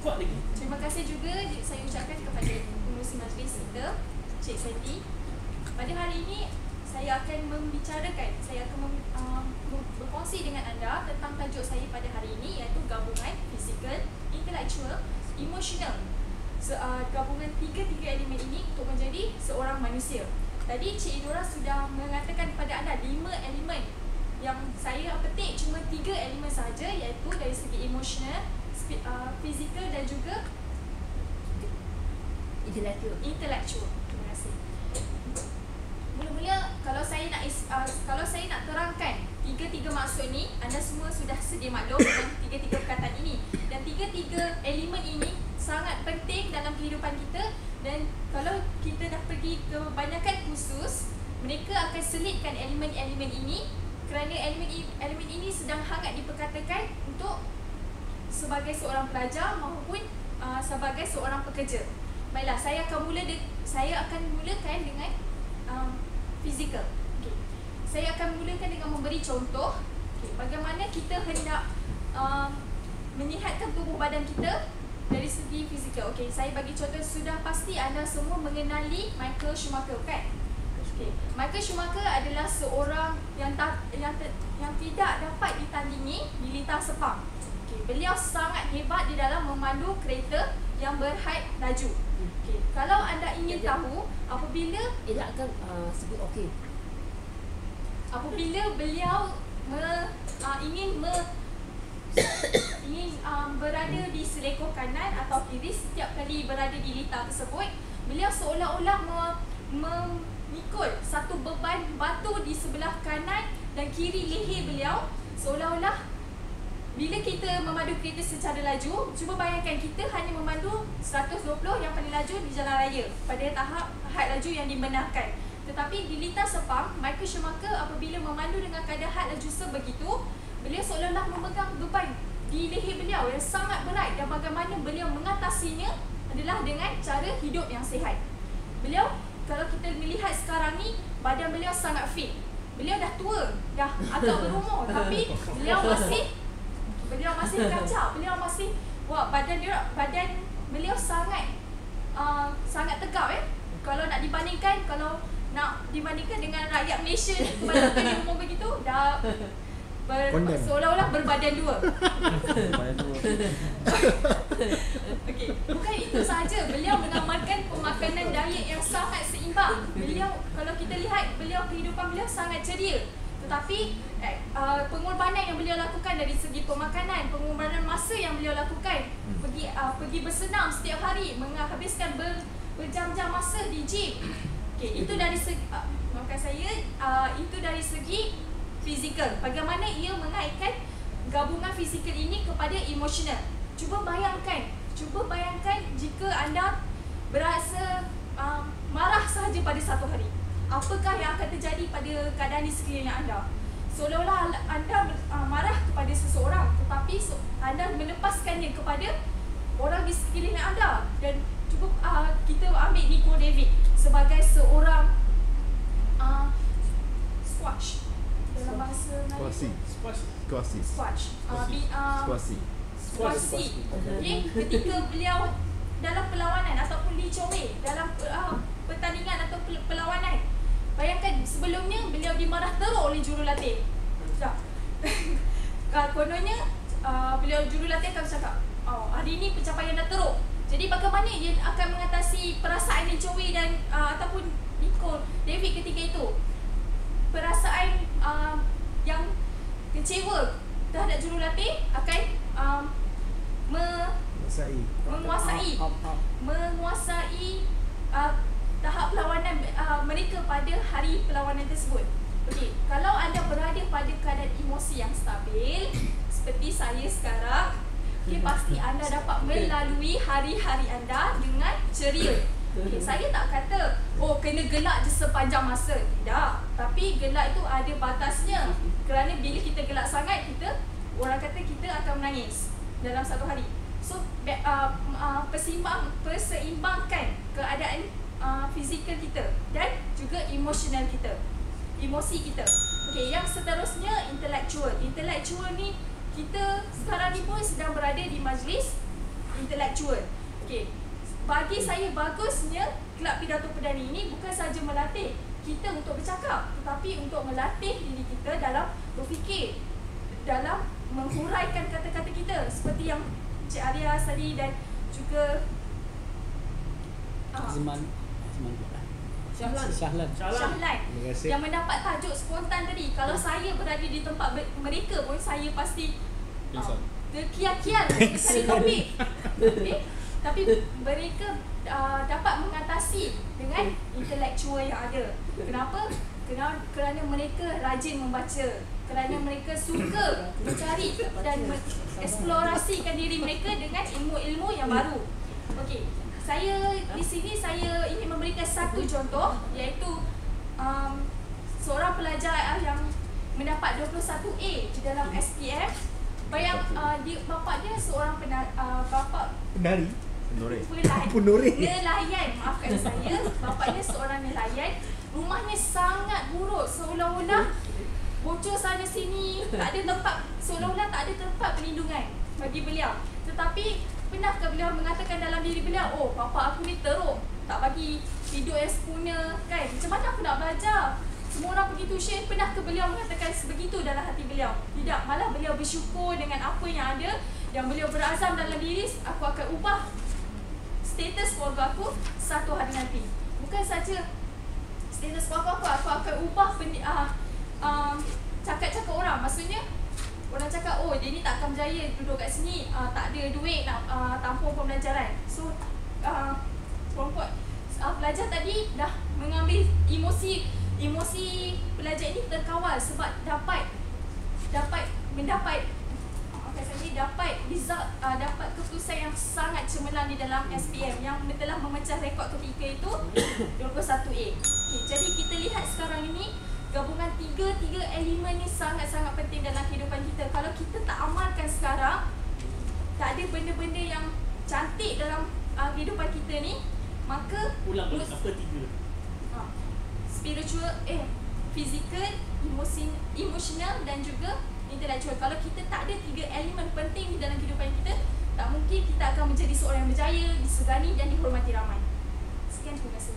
Kuat lagi. Terima kasih juga saya ucapkan kepada pengurusi majlis kita, Cik Sandy. Pada hari ini saya akan berkongsi dengan anda tentang tajuk saya pada hari ini, iaitu gabungan fizikal, intelektual, emotional. Gabungan tiga elemen ini untuk menjadi seorang manusia. Tadi Cik Idora sudah mengatakan kepada anda 5 elemen. Yang saya petik cuma 3 elemen sahaja, iaitu dari segi emotional, fizikal dan juga intellectual. Terima kasih. Mula-mula kalau saya nak terangkan tiga maksud ni, anda semua sudah sedia maklum dengan tiga perkataan ini. Dan tiga elemen ini sangat penting dalam kehidupan kita, dan kalau kita dah pergi ke kebanyakan kursus, mereka akan selitkan elemen-elemen ini kerana elemen ini sedang hangat diperkatakan untuk sebagai seorang pelajar maupun sebagai seorang pekerja. Baiklah, saya akan mulakan dengan fizikal. Okay. Saya akan mulakan dengan memberi contoh bagaimana kita hendak menyihatkan tubuh badan kita dari segi fizikal. Okay, saya bagi contoh. Sudah pasti anda semua mengenali Michael Schumacher, kan? Okay. Michael Schumacher adalah seorang yang tidak dapat ditandingi di lintas sepang. Beliau sangat hebat di dalam memandu kereta yang berhad laju. Kalau anda ingin tahu apabila beliau ingin berada di selekoh kanan atau kiri, setiap kali berada di litar tersebut, beliau seolah-olah memikul satu beban batu di sebelah kanan dan kiri leher beliau, seolah-olah bila kita memandu kereta secara laju, cuba bayangkan kita hanya memandu 120 yang paling laju di jalan raya pada tahap had laju yang dibenarkan. Tetapi di lintas sepang, Michael Schumacher apabila memandu dengan kadar had laju sebegitu, beliau seolah-olah memegang beban di leher beliau yang sangat berat, dan bagaimana beliau mengatasinya adalah dengan cara hidup yang sihat. Beliau, kalau kita melihat sekarang ni, badan beliau sangat fit. Beliau dah tua, dah agak berumur, tapi beliau masih kacau. Beliau masih badan beliau sangat tegap Kalau nak dibandingkan dengan rakyat Malaysia pada umur begitu, dah seolah-olah berbadan dua. Okey, bukan itu sahaja, beliau mengamalkan pemakanan diet yang sangat seimbang. Beliau, kalau kita lihat, kehidupan beliau sangat ceria. Tetapi pengorbanan yang beliau lakukan dari segi pemakanan, pengorbanan masa yang beliau lakukan, pergi bersenam setiap hari, menghabiskan berjam-jam masa di gym. Okey, itu dari segi itu dari segi fizikal. Bagaimana ia mengaitkan gabungan fizikal ini kepada emosional. Cuba bayangkan jika anda berasa marah sahaja pada satu hari. Apakah yang akan terjadi pada keadaan di sekeliling anda? Seolah-olah anda marah kepada seseorang, tetapi anda melepaskannya kepada orang di sekeliling anda. Dan cuba kita ambil Nico David sebagai seorang squash dalam bahasa Melayu. Squash. Ketika beliau dalam perlawanan ataupun Lee Chong Wei dalam pertandingan atau perlawanan, bayangkan sebelumnya beliau dimarah teruk oleh jurulatih. Kononnya beliau jurulatih akan cakap, hari ini pencapaian dah teruk. Jadi bagaimana ia akan mengatasi perasaan Lee Chong Wei dan ataupun Nico David ketika itu? Perasaan yang kecewa terhadap jurulatih akan menguasai tahap perlawanan mereka pada hari perlawanan tersebut. Okey, kalau anda berada pada keadaan emosi yang stabil seperti saya sekarang, pasti anda dapat melalui hari-hari anda dengan ceria. Okay, saya tak kata kena gelak je sepanjang masa. Tidak. Tapi gelak itu ada batasnya. Kerana bila kita gelak sangat, orang kata kita akan menangis dalam satu hari. So perseimbangkan keadaan fizikal kita dan juga emosional kita, emosi kita. Okey, yang seterusnya intellectual. Intellectual ni kita sekarang ni pun sedang berada di majlis intelektual. Okey. Bagi saya bagusnya Kelab Pidato Perdana ini bukan sahaja melatih kita untuk bercakap, tetapi untuk melatih diri kita dalam berfikir, dalam menghuraikan kata-kata kita seperti yang Cik Arya tadi dan juga Syahlan yang mendapat tajuk spontan tadi. Kalau saya berada di tempat mereka pun saya pasti terkial-kial mencari topik. Okay? Tapi mereka dapat mengatasi dengan intelektual yang ada. Kenapa? Kerana mereka rajin membaca, kerana mereka suka mencari dan mengeksplorasikan diri mereka dengan ilmu-ilmu yang baru. Okey, saya di sini saya ingin memberikan satu contoh, iaitu seorang pelajar yang mendapat 21A di dalam SPM. Bapa dia seorang penari. Nelayan, maafkan saya. Bapaknya seorang nelayan. Rumahnya sangat buruk, seolah-olah bocor sana sini, tak ada tempat, seolah-olah tak ada tempat perlindungan bagi beliau. Tetapi pernahkah beliau mengatakan dalam diri beliau, oh bapa aku ni teruk, tak bagi hidup yang sempurna kan, macam mana aku nak belajar? Semua orang pergi tuition. Pernahkah beliau mengatakan sebegitu dalam hati beliau? Tidak, malah beliau bersyukur dengan apa yang ada dan beliau berazam dalam diri, aku akan ubah status keluarga aku satu hari nanti. Bukan saja status keluarga aku akan ubah cakap-cakap orang. Maksudnya orang cakap, oh dia ni tak akan berjaya duduk kat sini, tak ada duit nak tampung pembelajaran. So pelajar tadi dah mengambil emosi pelajar ini terkawal sebab dapat result, dapat keputusan yang sangat cemerlang di dalam SPM yang telah memecah rekod ketika itu 21A. Okay, jadi kita lihat sekarang ini gabungan tiga elemen ni sangat-sangat penting dalam kehidupan kita. Kalau kita tak amalkan sekarang, tak ada benda-benda yang cantik dalam kehidupan kita ni, maka apa tiga? Spiritual, physical, emotional dan juga intellectual. Kalau kita tak ada tiga elemen penting di dalam kehidupan kita, tak mungkin kita akan menjadi seorang yang berjaya, disegani dan dihormati ramai. Sekian, terima kasih.